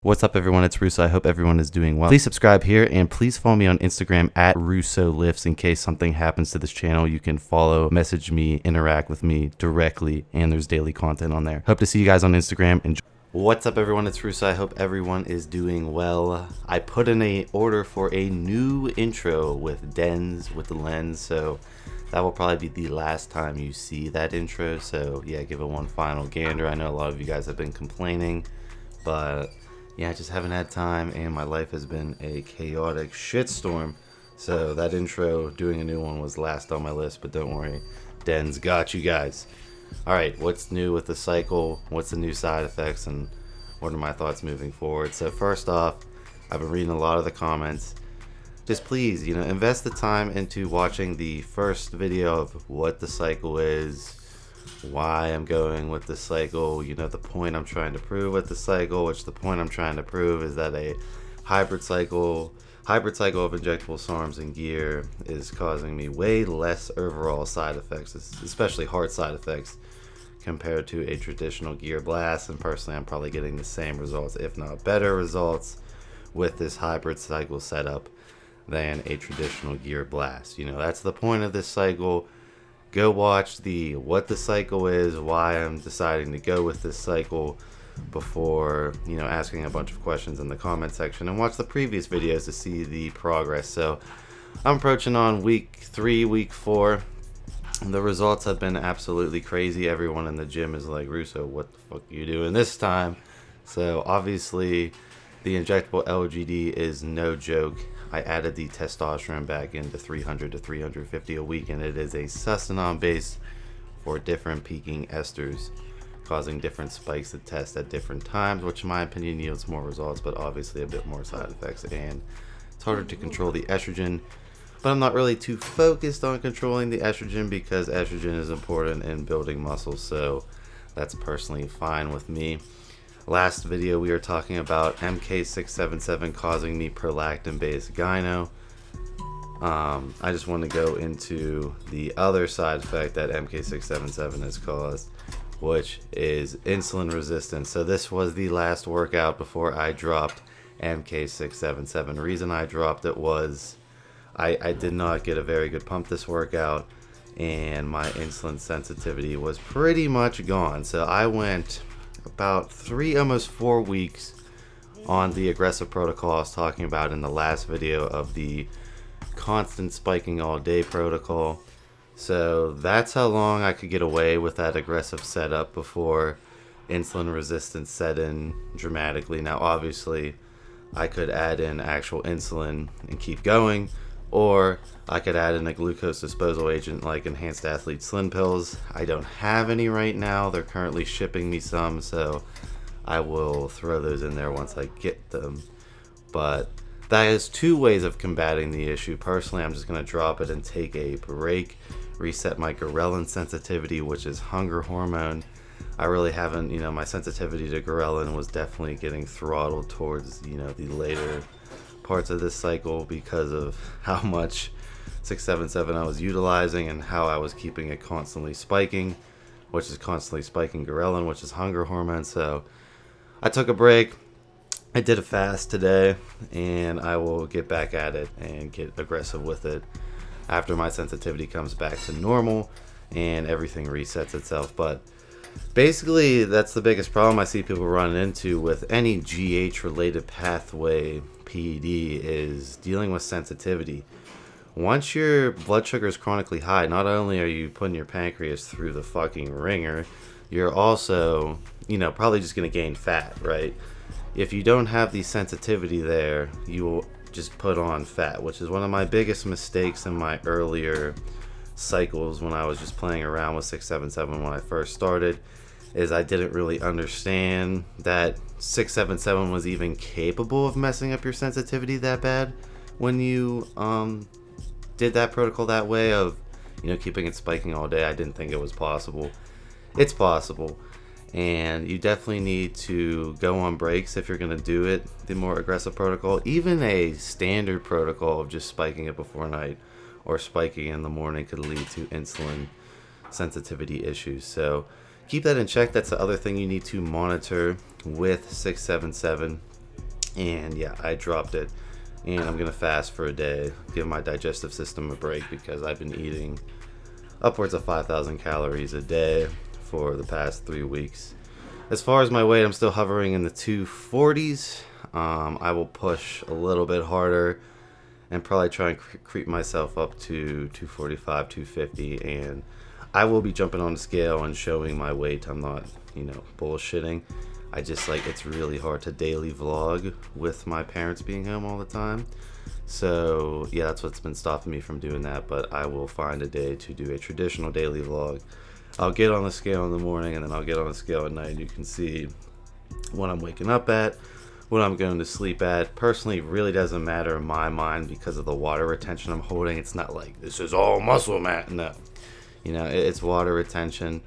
What's up, everyone? It's Russo. I hope everyone is doing well. Please subscribe here and please follow me on Instagram at RussoLifts in case something happens to this channel. You can follow, message me, interact with me directly, and there's daily content on there. Hope to see you guys on Instagram. Enjoy. What's up, everyone? It's Russo. I hope everyone is doing well. I put in an order for a new intro with Dens with the lens, so that will probably be the last time you see that intro. So yeah, give it one final gander. I know a lot of you guys have been complaining, but yeah, I just haven't had time, and my life has been a chaotic shitstorm. So that intro, doing a new one, was last on my list, but don't worry, Den's got you guys. Alright, what's new with the cycle? What's the new side effects, and what are my thoughts moving forward? So first off, I've been reading a lot of the comments. Just please, invest the time into watching the first video of what the cycle is, why I'm going with the cycle, the point I'm trying to prove with the cycle, which the point I'm trying to prove is that a hybrid cycle of injectable Sarms and gear is causing me way less overall side effects, especially heart side effects, compared to a traditional gear blast. And personally, I'm probably getting the same results, if not better results, with this hybrid cycle setup than a traditional gear blast. That's the point of this cycle. Go watch what the cycle is, why I'm deciding to go with this cycle, before asking a bunch of questions in the comment section, and watch the previous videos to see the progress. So I'm approaching on week 3, week 4. The results have been absolutely crazy. Everyone in the gym is like, Russo, what the fuck are you doing this time? So obviously the injectable LGD is no joke. I added the testosterone back into 300 to 350 a week, and it is a sustanon base for different peaking esters, causing different spikes to test at different times, which in my opinion yields more results, but obviously a bit more side effects, and it's harder to control the estrogen. But I'm not really too focused on controlling the estrogen, because estrogen is important in building muscles, so that's personally fine with me. Last video we were talking about MK677 causing me prolactin-based gyno. I just want to go into the other side effect that MK677 has caused, which is insulin resistance. So this was the last workout before I dropped MK677. The reason I dropped it was I did not get a very good pump this workout, and my insulin sensitivity was pretty much gone. So I went about 3, almost 4 weeks on the aggressive protocol I was talking about in the last video of the constant spiking all day protocol. So that's how long I could get away with that aggressive setup before insulin resistance set in dramatically. Now obviously I could add in actual insulin and keep going, or I could add in a glucose disposal agent like Enhanced Athlete Slim Pills. I don't have any right now. They're currently shipping me some, so I will throw those in there once I get them. But that is 2 ways of combating the issue. Personally, I'm just going to drop it and take a break, reset my ghrelin sensitivity, which is hunger hormone. I really haven't, my sensitivity to ghrelin was definitely getting throttled towards, the later parts of this cycle because of how much 677 I was utilizing and how I was keeping it constantly spiking, which is constantly spiking ghrelin, which is hunger hormone. So I took a break. I did a fast today, and I will get back at it and get aggressive with it after my sensitivity comes back to normal and everything resets itself. But basically, that's the biggest problem I see people running into with any GH related pathway PED, is dealing with sensitivity. Once your blood sugar is chronically high, not only are you putting your pancreas through the fucking ringer, you're also, probably just going to gain fat, right? If you don't have the sensitivity there, you will just put on fat, which is one of my biggest mistakes in my earlier cycles when I was just playing around with 677 when I first started, is I didn't really understand that 677 was even capable of messing up your sensitivity that bad when you did that protocol that way of keeping it spiking all day. I didn't think it was possible. It's possible, and you definitely need to go on breaks if you're going to do it, the more aggressive protocol. Even a standard protocol of just spiking it before night or spiking in the morning could lead to insulin sensitivity issues. So keep that in check. That's the other thing you need to monitor with 677 And yeah, I dropped it. And I'm gonna fast for a day, give my digestive system a break, because I've been eating upwards of 5,000 calories a day for the past 3 weeks. As far as my weight, I'm still hovering in the 240s. I will push a little bit harder and probably try and creep myself up to 245, 250, and I will be jumping on the scale and showing my weight. I'm not, bullshitting. I just, it's really hard to daily vlog with my parents being home all the time. So yeah, that's what's been stopping me from doing that, but I will find a day to do a traditional daily vlog. I'll get on the scale in the morning, and then I'll get on the scale at night, and you can see what I'm waking up at, what I'm going to sleep at. Personally, it really doesn't matter in my mind because of the water retention I'm holding. It's not like this is all muscle mass. No, it's water retention.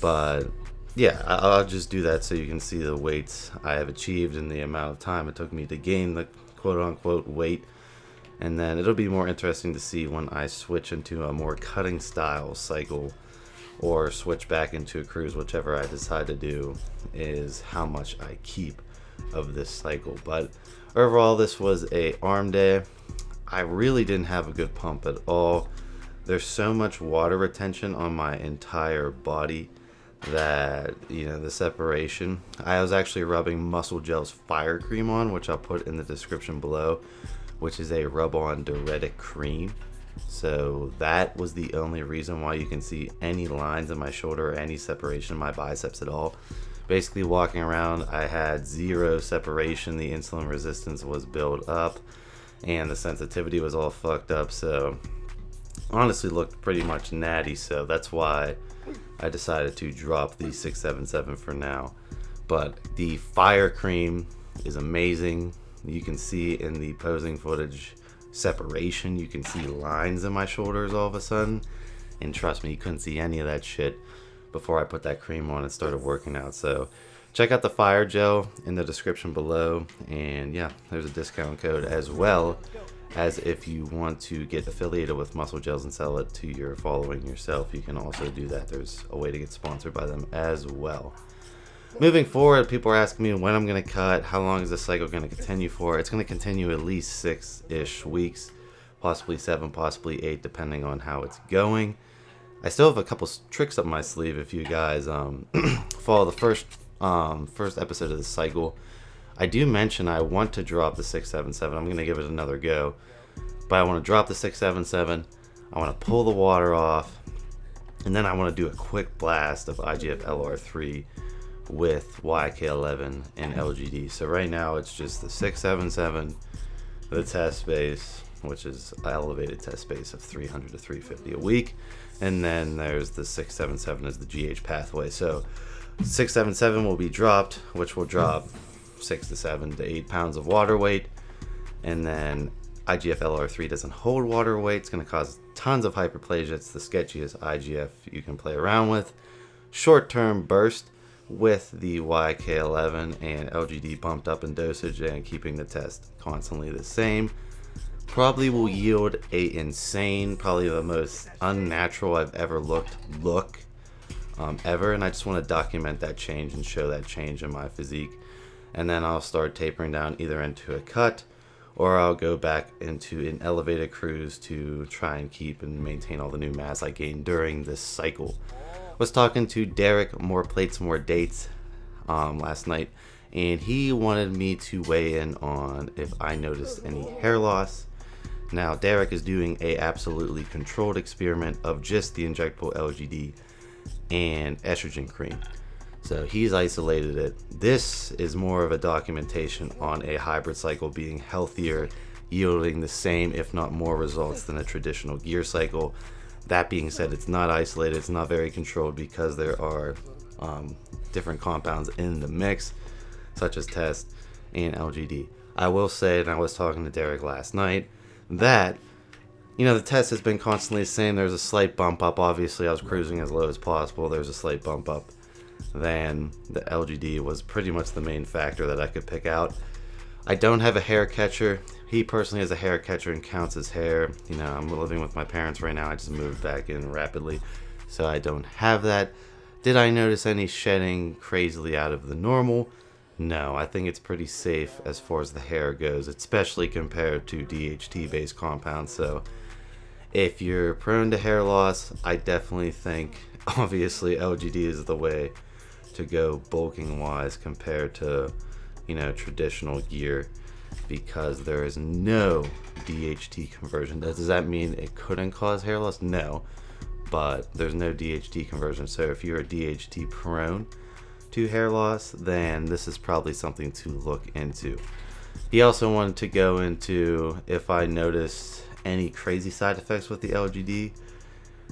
But yeah, I'll just do that so you can see the weights I have achieved in the amount of time it took me to gain the quote-unquote weight. And then it'll be more interesting to see when I switch into a more cutting style cycle, or switch back into a cruise, whichever I decide to do, is how much I keep of this cycle. But overall, this was a arm day. I really didn't have a good pump at all. There's so much water retention on my entire body that, the separation. I was actually rubbing Muscle Gel's Fire Cream on, which I'll put in the description below, which is a rub-on diuretic cream. So that was the only reason why you can see any lines in my shoulder or any separation in my biceps at all. Basically, walking around, I had zero separation. The insulin resistance was built up, and the sensitivity was all fucked up. So honestly, looked pretty much natty. So that's why I decided to drop the 677 for now. But the Fire Cream is amazing. You can see in the posing footage separation. You can see lines in my shoulders all of a sudden, and trust me, you couldn't see any of that shit before I put that cream on and started working out. So check out the Fire Gel in the description below, and yeah, there's a discount code, as well as if you want to get affiliated with Muscle Gels and sell it to your following yourself, you can also do that. There's a way to get sponsored by them as well. Moving forward, people are asking me when I'm going to cut, how long is this cycle going to continue for. It's going to continue at least 6-ish weeks, possibly 7, possibly 8, depending on how it's going. I still have a couple tricks up my sleeve if you guys follow the first episode of this cycle. I do mention I want to drop the 677. I'm going to give it another go. But I want to drop the 677. I want to pull the water off. And then I want to do a quick blast of IGF-LR3 with YK11 and LGD. So right now it's just the 677, the test space, which is an elevated test space of 300 to 350 a week, and then there's the 677 as the GH pathway. So 677 will be dropped, which will drop 6 to 7 to 8 pounds of water weight, and then IGF-LR3 doesn't hold water weight. It's going to cause tons of hyperplasia. It's the sketchiest IGF you can play around with. Short-term burst with the YK11 and LGD bumped up in dosage and keeping the test constantly the same. Probably will yield a insane, probably the most unnatural I've ever looked ever, and I just want to document that change and show that change in my physique. And then I'll start tapering down either into a cut, or I'll go back into an elevated cruise to try and keep and maintain all the new mass I gained during this cycle. Was talking to Derek, More Plates, More Dates, last night, and he wanted me to weigh in on if I noticed any hair loss. Now, Derek is doing a absolutely controlled experiment of just the injectable LGD and estrogen cream. So he's isolated it. This is more of a documentation on a hybrid cycle being healthier, yielding the same, if not more, results than a traditional gear cycle. That being said, it's not isolated, it's not very controlled because there are different compounds in the mix, such as test and LGD. I will say, and I was talking to Derek last night, that the test has been constantly the same. There's a slight bump up. Obviously, I was cruising as low as possible. There's a slight bump up. Then the LGD was pretty much the main factor that I could pick out. I don't have a hair catcher. He personally has a hair catcher and counts his hair. I'm living with my parents right now. I just moved back in rapidly, so I don't have that. Did I notice any shedding crazily out of the normal? No, I think it's pretty safe as far as the hair goes, especially compared to DHT based compounds. So if you're prone to hair loss, I definitely think obviously LGD is the way to go bulking wise compared to, you know, traditional gear, because there is no DHT conversion. Does that mean it couldn't cause hair loss? No, but there's no DHT conversion. So if you're a DHT prone to hair loss, then this is probably something to look into. He also wanted to go into if I noticed any crazy side effects with the LGD.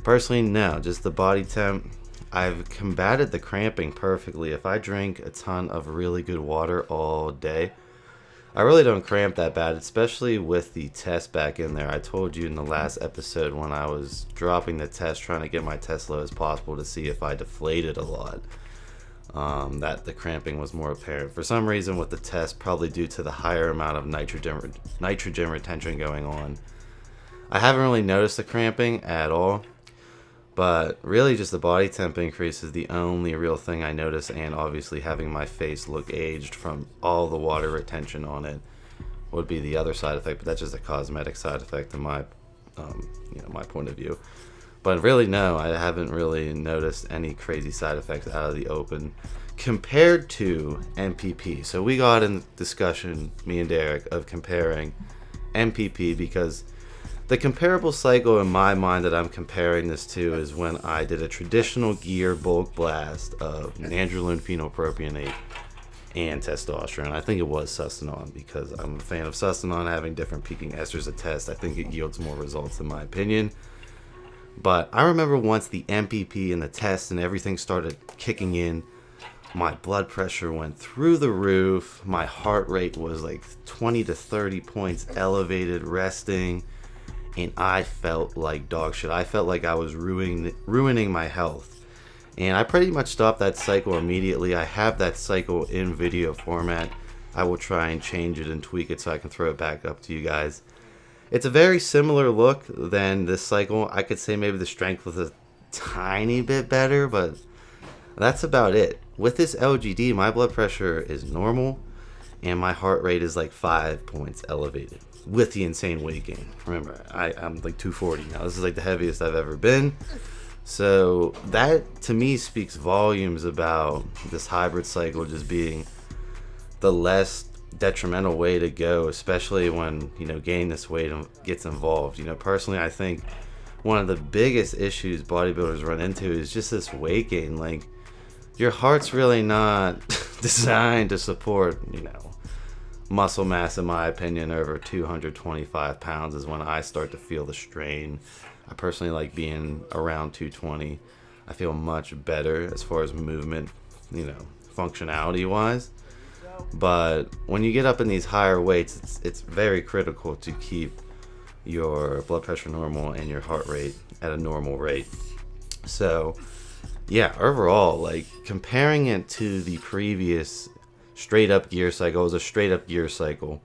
Personally, no, just the body temp. I've combated the cramping perfectly. If I drink a ton of really good water all day, I really don't cramp that bad, especially with the test back in there. I told you in the last episode when I was dropping the test, trying to get my test low as possible to see if I deflated a lot, that the cramping was more apparent. For some reason with the test, probably due to the higher amount of nitrogen retention going on, I haven't really noticed the cramping at all. But really just the body temp increase is the only real thing I notice, and obviously having my face look aged from all the water retention on it would be the other side effect, but that's just a cosmetic side effect in my my point of view. But really no, I haven't really noticed any crazy side effects out of the open compared to MPP. So we got in discussion, me and Derek, of comparing MPP, because the comparable cycle in my mind that I'm comparing this to is when I did a traditional gear bulk blast of nandrolone phenylpropionate and testosterone. I think it was sustanon, because I'm a fan of sustanon having different peaking esters to test. I think it yields more results in my opinion. But I remember once the MPP and the test and everything started kicking in, my blood pressure went through the roof. My heart rate was like 20 to 30 points elevated resting. And I felt like dog shit. I felt like I was ruining my health. And I pretty much stopped that cycle immediately. I have that cycle in video format. I will try and change it and tweak it so I can throw it back up to you guys. It's a very similar look than this cycle. I could say maybe the strength was a tiny bit better, but that's about it. With this LGD, my blood pressure is normal and my heart rate is like 5 points elevated with the insane weight gain. Remember, I'm like 240 now. This is like the heaviest I've ever been. So that to me speaks volumes about this hybrid cycle just being the less detrimental way to go, especially when, you know, gaining this weight gets involved. You know, personally, I think one of the biggest issues bodybuilders run into is just this weight gain. Like, your heart's really not designed to support, you know, muscle mass, in my opinion. Over 225 pounds is when I start to feel the strain. I personally like being around 220. I feel much better as far as movement, you know, functionality wise. But when you get up in these higher weights, it's very critical to keep your blood pressure normal and your heart rate at a normal rate. So yeah, overall, like, comparing it to the previous straight up gear cycle, it was a straight up gear cycle.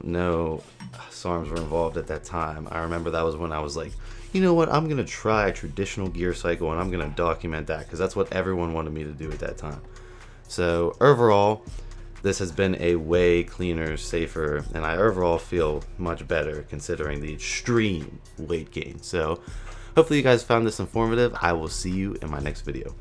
No Sarms were involved at that time. I remember that was when I was like, you know what, I'm gonna try a traditional gear cycle and I'm gonna document that, because that's what everyone wanted me to do at that time. So overall, this has been a way cleaner, safer, and I overall feel much better considering the extreme weight gain. So hopefully you guys found this informative. I will see you in my next video.